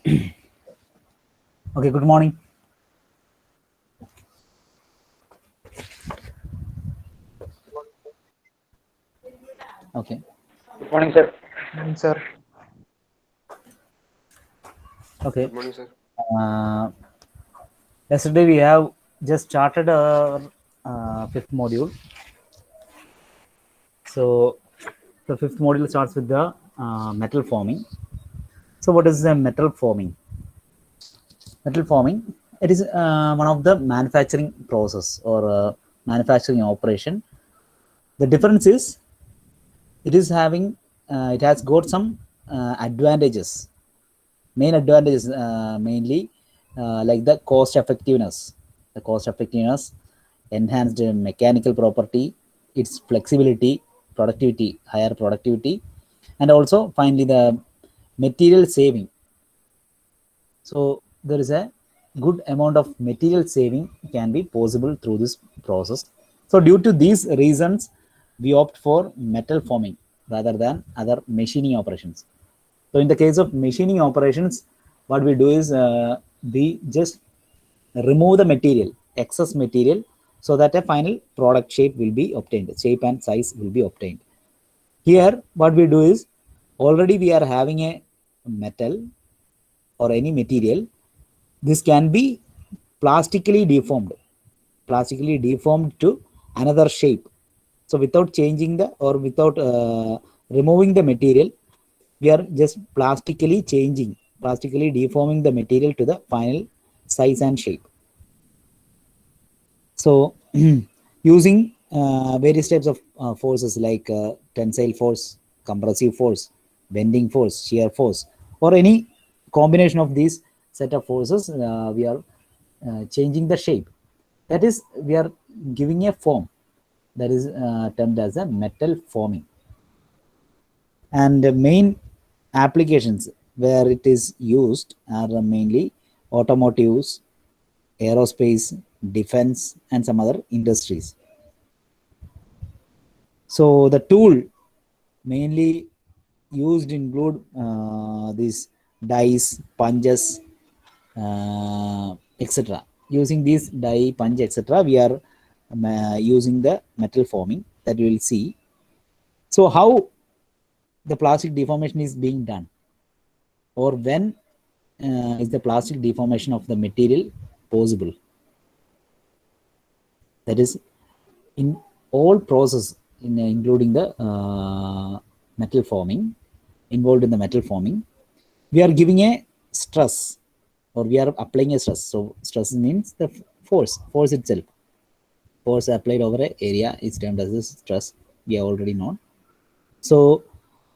Okay, good morning. Okay. Good morning, sir. Good morning, sir. Okay. Good morning, sir. Yesterday we have just started our fifth module. So the fifth module starts with the metal forming. So what is the metal forming? Metal forming, it is one of the manufacturing process or manufacturing operation. The difference is it has got some advantages. Main advantages mainly like the cost effectiveness, enhanced mechanical property, its flexibility, productivity, higher productivity, and also finally the material saving. So there is a good amount of material saving can be possible through this process. So due to these reasons, we opt for metal forming rather than other machining operations. So in the case of machining operations, what we do is we just remove the material, excess material, so that a final product shape will be obtained, shape and size will be obtained. Here, what we do is already we are having a metal or any material. This can be plastically deformed to another shape. So without changing the or without removing the material, we are just plastically deforming the material to the final size and shape. So using various types of forces like tensile force, compressive force, bending force, shear force, or any combination of these set of forces, we are changing the shape. That is, we are giving a form that is termed as a metal forming. And the main applications where it is used are mainly automotives, aerospace, defense, and some other industries. So the tool mainly used include these dies, punches, etc. Using these die, punch, etc., we are using the metal forming that we will see. So how the plastic deformation is being done, or when is the plastic deformation of the material possible? That is, in all process, including the metal forming, involved in the metal forming, we are giving a stress, or we are applying a stress. So stress means the force itself. Force applied over an area is termed as a stress. We have already known. So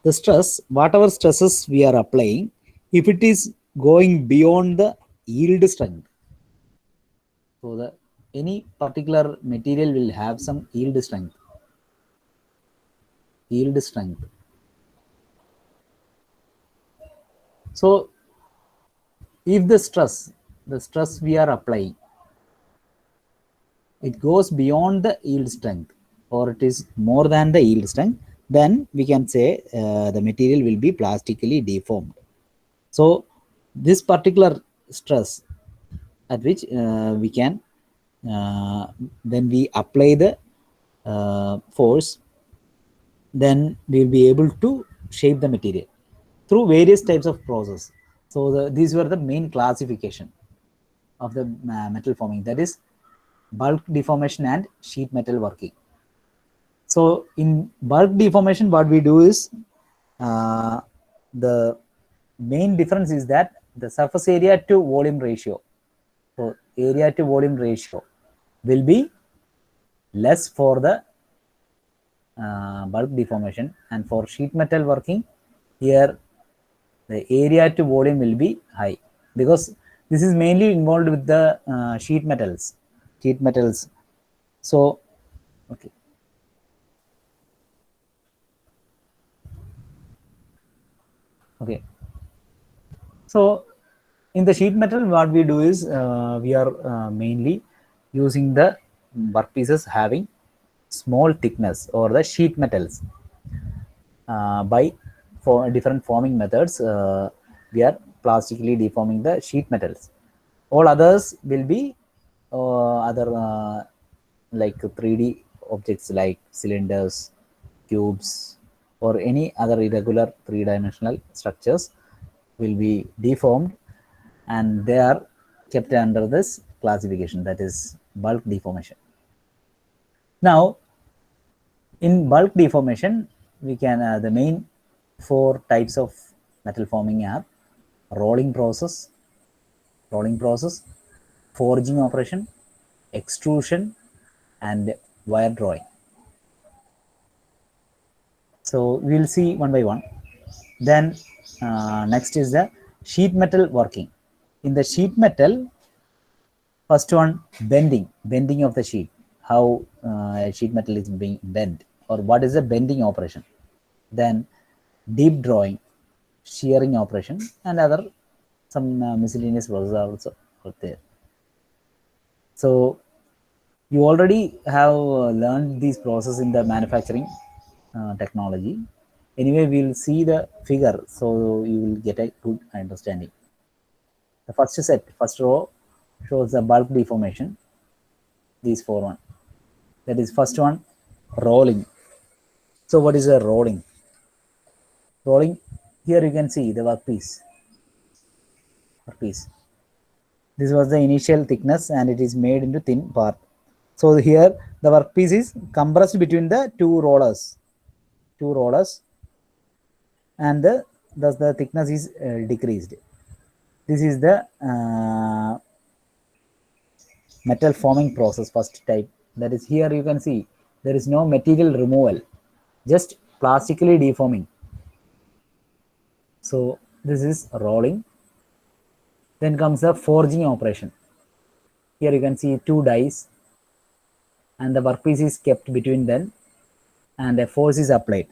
the stress, whatever stresses we are applying, if it is going beyond the yield strength, so the any particular material will have some yield strength. So if the stress we are applying, it goes beyond the yield strength, or it is more than the yield strength, then we can say the material will be plastically deformed. So this particular stress at which we can then we apply the force, then we will be able to shape the material through various types of process. So these were the main classification of the metal forming, that is bulk deformation and sheet metal working. So in bulk deformation, what we do is the main difference is that the surface area to volume ratio, so area to volume ratio will be less for the bulk deformation, and for sheet metal working, here the area to volume will be high, because this is mainly involved with the sheet metals. So okay, so in the sheet metal, what we do is we are mainly using the workpieces having small thickness, or the sheet metals. By for different forming methods, we are plastically deforming the sheet metals. All others will be other like 3D objects like cylinders, cubes, or any other irregular three-dimensional structures will be deformed, and they are kept under this classification, that is bulk deformation. Now, in bulk deformation, we can the main 4 types of metal forming are rolling process, forging operation, extrusion, and wire drawing. So we will see one by one. Then next is the sheet metal working. In the sheet metal, first one, bending of the sheet. How sheet metal is being bent, or what is the bending operation. Then deep drawing, shearing operation, and other some miscellaneous processes are also out there. So you already have learned these processes in the manufacturing technology. Anyway, we'll see the figure, so you will get a good understanding. The first row shows the bulk deformation. These 4 one. That is first one, rolling. So what is a rolling? Rolling, here you can see the workpiece. This was the initial thickness and it is made into thin part. So here the workpiece is compressed between the two rollers, and thus the thickness is decreased. This is the metal forming process, first type. That is, here you can see there is no material removal, just plastically deforming. So this is rolling. Then comes the forging operation. Here you can see 2 dies and the workpiece is kept between them and a force is applied.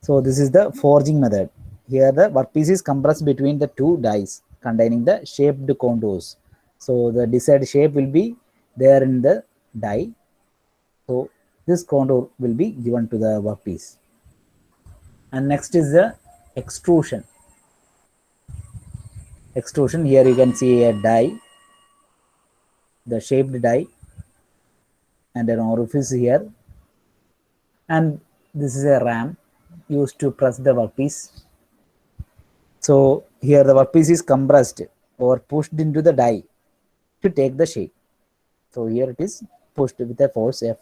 So this is the forging method. Here the workpiece is compressed between the 2 dies containing the shaped contours. So the desired shape will be there in the die. So this contour will be given to the workpiece. And next is the extrusion. Here you can see a die, the shaped die, and an orifice here, and this is a ram used to press the workpiece. So here the workpiece is compressed or pushed into the die to take the shape. So here it is pushed with a force F.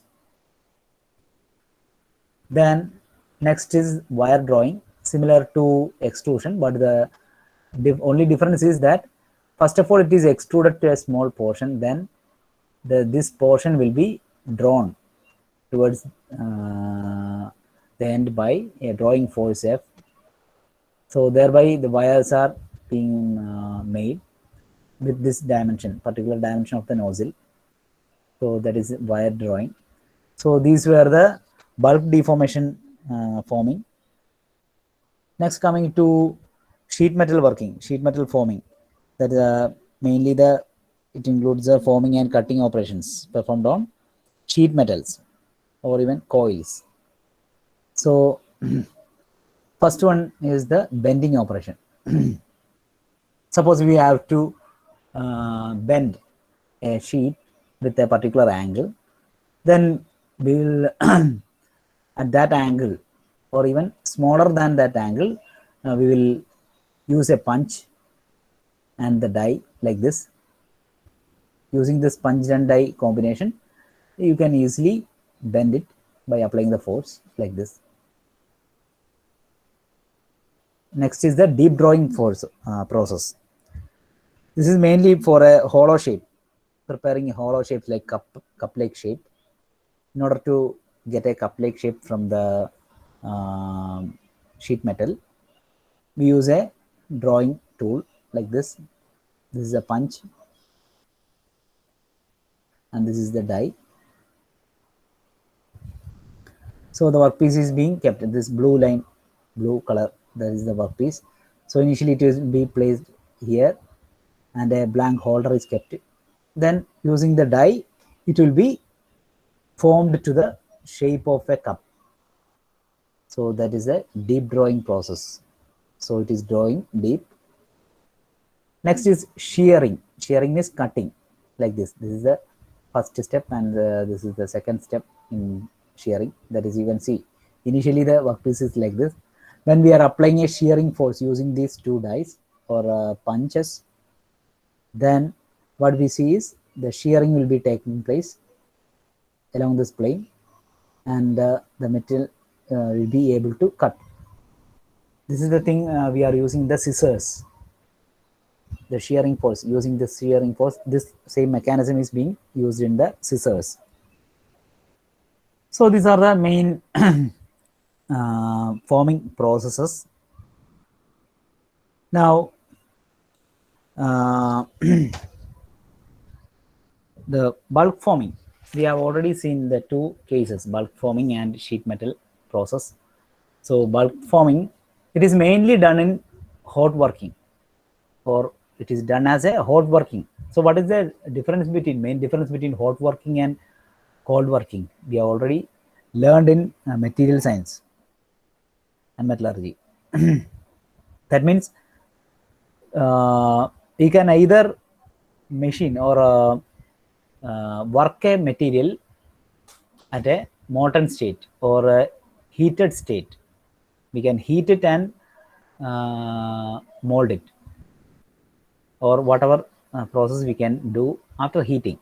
Then next is wire drawing, similar to extrusion, but the only difference is that first of all it is extruded to a small portion, then this portion will be drawn towards the end by a drawing force F. So thereby the wires are being made with this dimension, particular dimension of the nozzle. So that is wire drawing. So these were the bulk deformation forming. Next, coming to sheet metal working, sheet metal forming. That is mainly it includes the forming and cutting operations performed on sheet metals or even coils. So first one is the bending operation. Suppose we have to bend a sheet with a particular angle, then we will at that angle or even smaller than that angle, we will use a punch and the die like this. Using this punch and die combination, you can easily bend it by applying the force like this. Next is the deep drawing force process. This is mainly for a hollow shape, preparing a hollow shape like cup-like shape. In order to get a cup-like shape from the sheet metal, we use a drawing tool like this. This is a punch and this is the die. So the workpiece is being kept in this blue line, blue color, that is the workpiece. So initially it will be placed here and a blank holder is kept. Then using the die, it will be formed to the shape of a cup. So that is a deep drawing process. So it is drawing deep. Next is shearing. Shearing is cutting like this. This is the first step, and this is the second step in shearing. That is, you can see initially the workpiece is like this. When we are applying a shearing force using these two dies or punches, then what we see is the shearing will be taking place along this plane, and the material will be able to cut. This is the thing we are using the scissors. The shearing force, using the shearing force, this same mechanism is being used in the scissors. So these are the main forming processes. Now the bulk forming, we have already seen the two cases, bulk forming and sheet metal process. So bulk forming, it is mainly done in hot working, or it is done as a hot working. So what is the main difference between hot working and cold working? We have already learned in material science and metallurgy. That means you can either machine or work a material at a molten state or a heated state. We can heat it and mold it, or whatever process we can do after heating.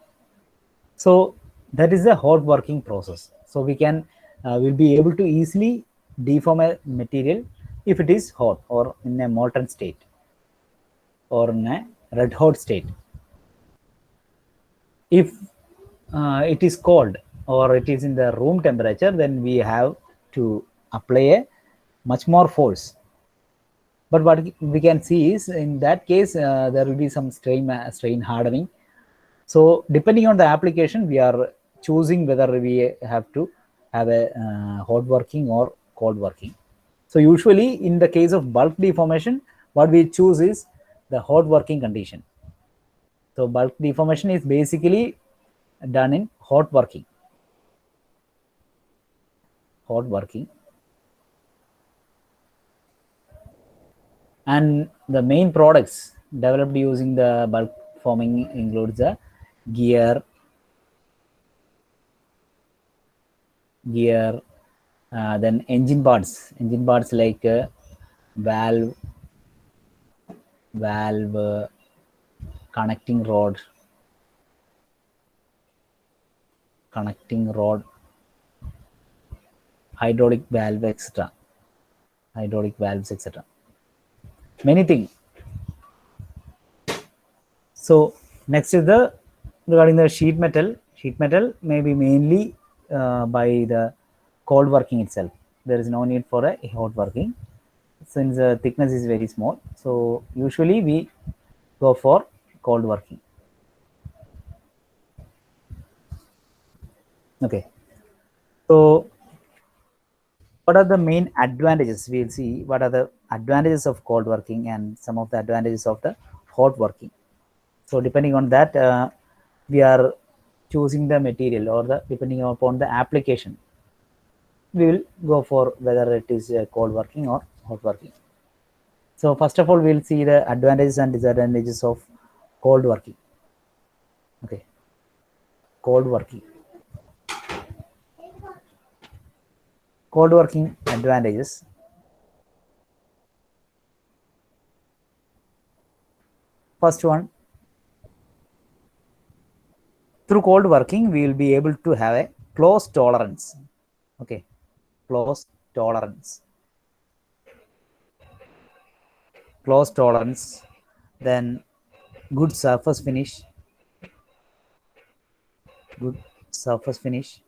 So that is the hot working process. So we can will be able to easily deform a material if it is hot or in a molten state or in a red hot state. If it is cold or it is in the room temperature, then we have to apply a much more force. But what we can see is, in that case, there will be some strain hardening. So depending on the application, we are choosing whether we have to have a hot working or cold working. So usually in the case of bulk deformation, what we choose is the hot working condition. So bulk deformation is basically done in hot working. Hot working. And the main products developed using the bulk forming includes the gear, then engine parts like valve, connecting rod, hydraulic valve, etc. Hydraulic valves, etc. Many things. So next is the regarding the sheet metal. Sheet metal may be mainly by the cold working itself. There is no need for a hot working since the thickness is very small. So usually we go for cold working. Okay. So what are the main advantages? We'll see what are the advantages of cold working and some of the advantages of the hot working. So depending on that, we are choosing the material, or the depending upon the application, we will go for whether it is cold working or hot working. So first of all, we'll see the advantages and disadvantages of cold working. Okay, cold working. Cold working advantages. First one, through cold working, we will be able to have a close tolerance. Okay, close tolerance. Close tolerance. Then good surface finish. Good surface finish.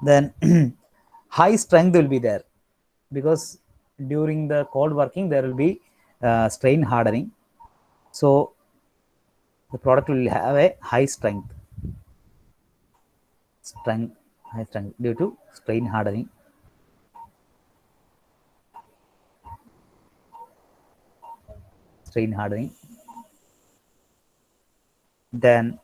Then high strength will be there, because during the cold working there will be strain hardening. So the product will have a high strength due to strain hardening. Then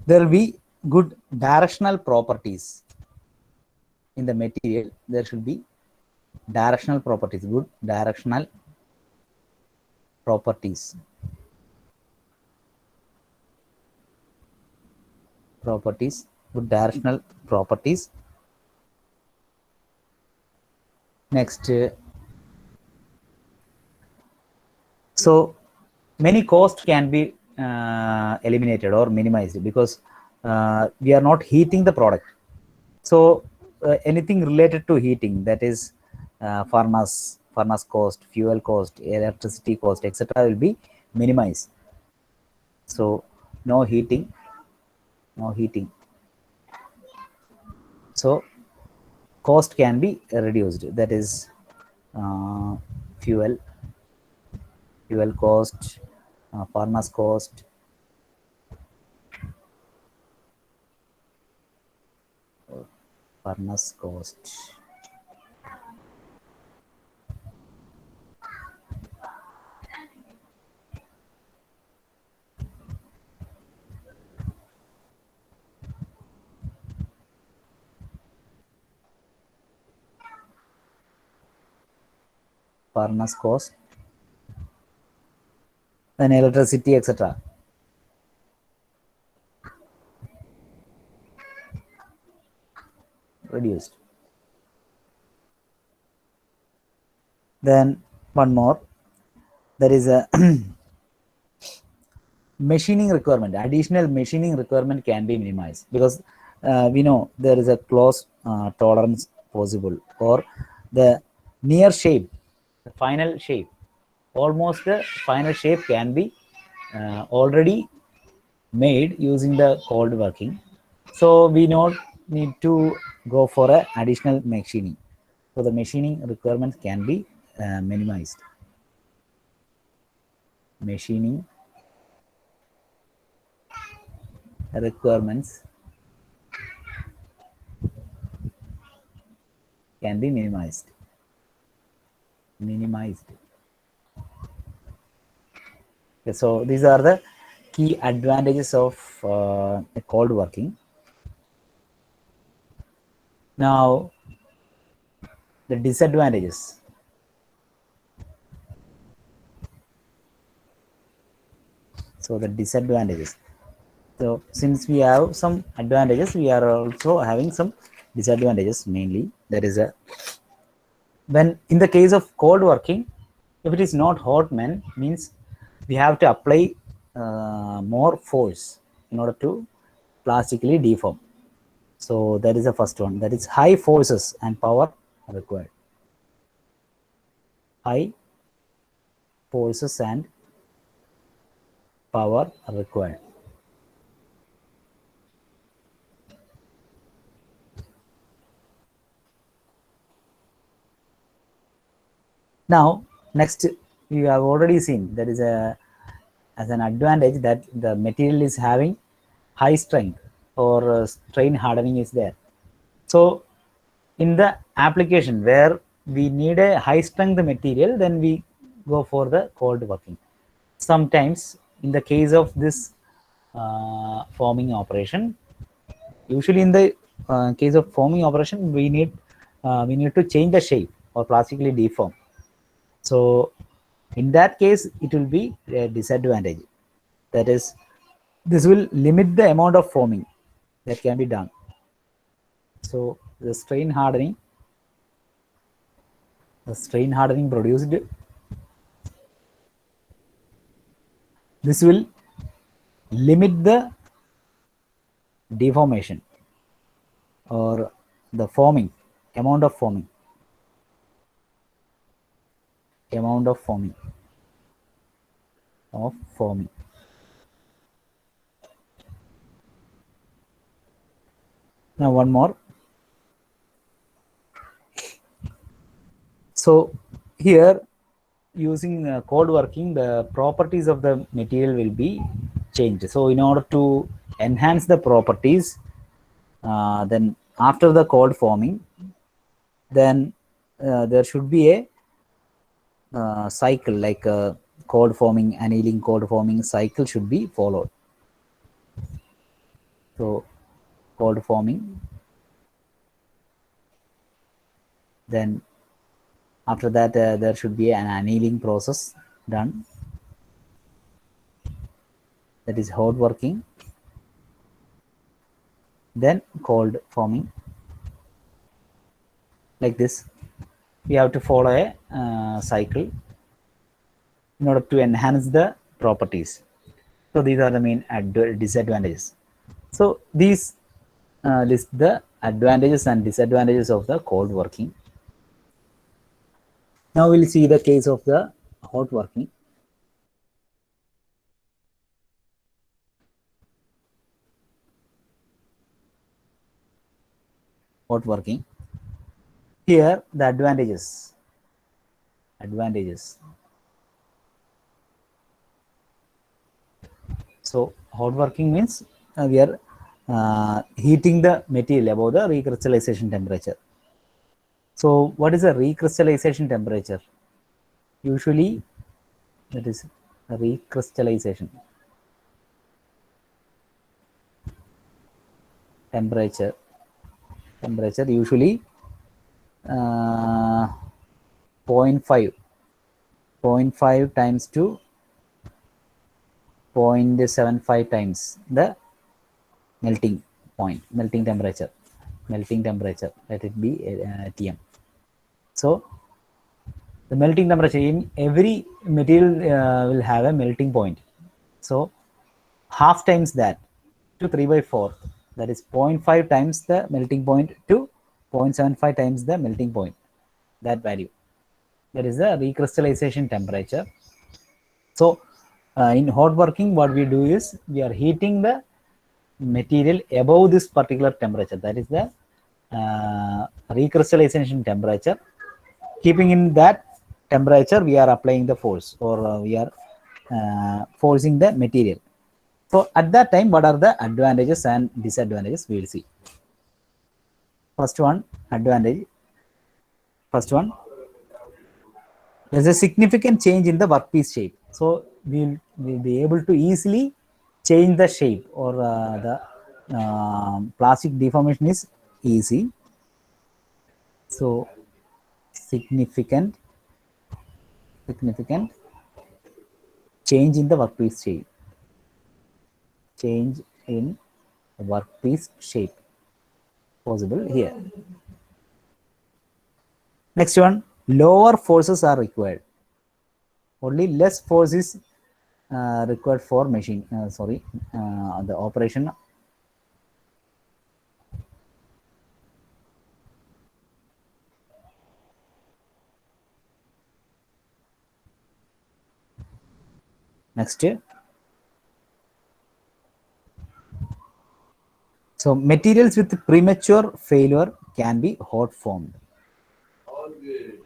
there will be good directional properties in the material. There should be directional properties, good directional properties. Good directional properties. Next, so many costs can be eliminated or minimized because we are not heating the product. So anything related to heating, that is furnace cost, fuel cost, electricity cost, etc., will be minimized. So no heating. So cost can be reduced, that is fuel cost, furnace cost, furnace cost. Furnace cost, then electricity, etc. reduced. Then one more, there is a machining requirement. Additional machining requirement can be minimized because we know there is a close tolerance possible, or the near shape, the final shape, almost the final shape can be already made using the cold working. So we not need to go for a additional machining. So the machining requirements can be minimized. Machining requirements can be minimized. Okay, so these are the key advantages of cold working. Now the disadvantages. So the disadvantages. So since we have some advantages, we are also having some disadvantages. Mainly, there is a, when in the case of cold working, if it is not hot means we have to apply more force in order to plastically deform. So that is the first one. That is high forces and power required. High forces and power required. Now, next, you have already seen there is a, as an advantage, that the material is having high strength, or strain hardening is there. So in the application where we need a high strength material, then we go for the cold working. Sometimes in the case of this forming operation, usually in the case of forming operation, we need to change the shape or plastically deform. So in that case, it will be a disadvantage. That is, this will limit the amount of forming that can be done. So the strain hardening produced, this will limit the deformation or the forming, amount of forming. Now one more. So here, using cold working, the properties of the material will be changed. So in order to enhance the properties, then after the cold forming, then there should be a cycle, like a cold forming, annealing, cold forming cycle should be followed. So cold forming. Then after that, there should be an annealing process done. That is hot working. Then cold forming. Like this, we have to follow a cycle in order to enhance the properties. So these are the main disadvantages. So these list the advantages and disadvantages of the cold working. Now we'll see the case of the hot working. Hot working. Here the advantages. So hot working means we are heating the material above the recrystallization temperature. So what is a recrystallization temperature? Usually that is recrystallization temperature usually 0.5 times to 0.75 times the melting temperature, let it be Tm. So the melting temperature in every material will have a melting point. So half times that to 3/4, that is 0.5 times the melting point to 0.75 times the melting point, that value. That is the recrystallization temperature. So in hot working, what we do is we are heating the material above this particular temperature, that is the recrystallization temperature. Keeping in that temperature, we are applying the force, or we are forcing the material. So at that time, what are the advantages and disadvantages? We will see. First one, advantage. First one, there's a significant change in the workpiece shape. So we'll be able to easily change the shape, or the plastic deformation is easy. So significant change in the workpiece shape. Change in workpiece shape possible here. Next one, lower forces are required. Only less force is required for machine. The operation. Next. So materials with premature failure can be hot formed.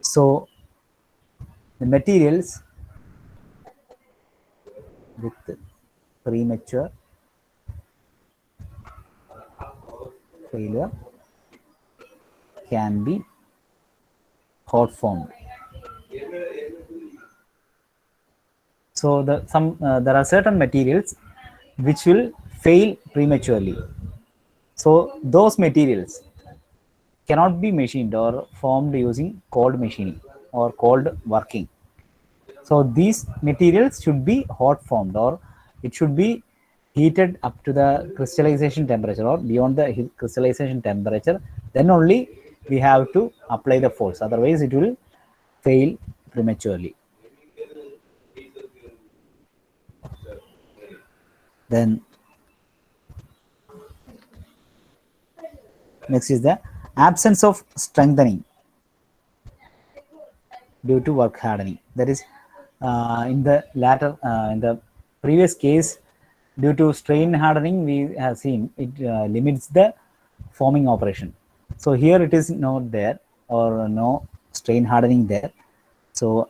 So the materials with premature failure can be hot formed. So there are certain materials which will fail prematurely. So those materials cannot be machined or formed using cold machining or cold working. So these materials should be hot formed, or it should be heated up to the crystallization temperature or beyond the crystallization temperature. Then only we have to apply the force. Otherwise, it will fail prematurely. Then next is the absence of strengthening due to work hardening. That is, in the previous case, due to strain hardening, we have seen it limits the forming operation. So here it is not there, or no strain hardening there. So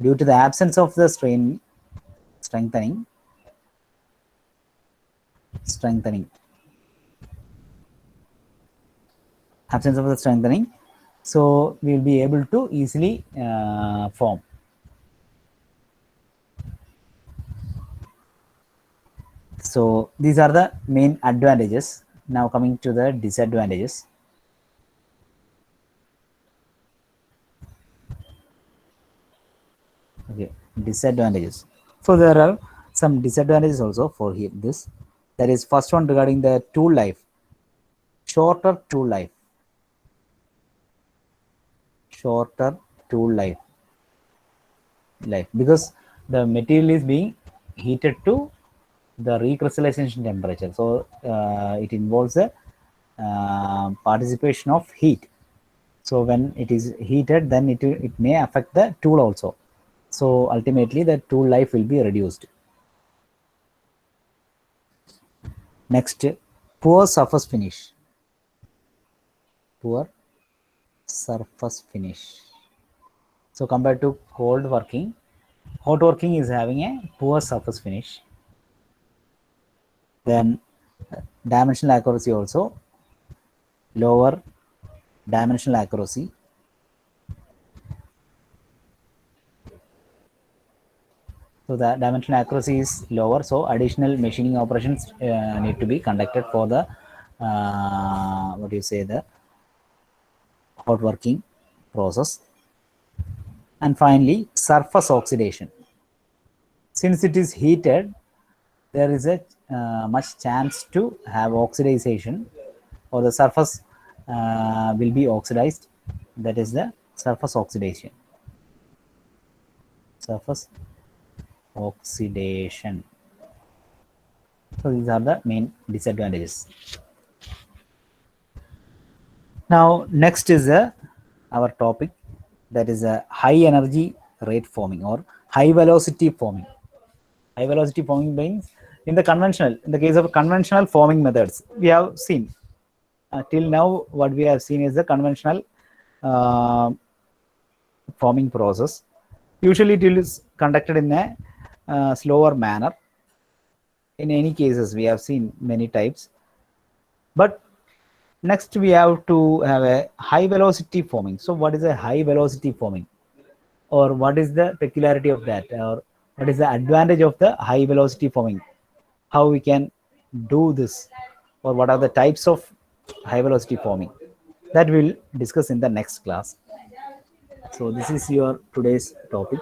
due to the absence of the strengthening, absence of the strengthening, so we will be able to easily form. So these are the main advantages. Now coming to the disadvantages. Okay, disadvantages. So there are some disadvantages also for here. This, that is first one regarding the tool life, shorter tool life, shorter tool life, because the material is being heated to the recrystallization temperature. So it involves a participation of heat. So when it is heated, then it may affect the tool also. So ultimately the tool life will be reduced. Next, poor surface finish. Poor surface finish. So compared to cold working, hot working is having a poor surface finish. Then dimensional accuracy also, lower dimensional accuracy. So the dimensional accuracy is lower, so additional machining operations need to be conducted for the what do you say, the hot working process. And finally, surface oxidation. Since it is heated, there is a much chance to have oxidation, or the surface will be oxidized. That is the surface oxidation. Surface oxidation. So these are the main disadvantages. Now next is our topic, that is a high energy rate forming or high velocity forming. High velocity forming means in the case of conventional forming methods, we have seen till now what we have seen is the conventional forming process. Usually it is conducted in a slower manner. In any cases, we have seen many types, but next we have to have a high velocity forming. So what is a high velocity forming, or what is the peculiarity of that, or what is the advantage of the high velocity forming? How we can do this, or what are the types of high velocity forming? That we'll discuss in the next class. So this is your today's topic.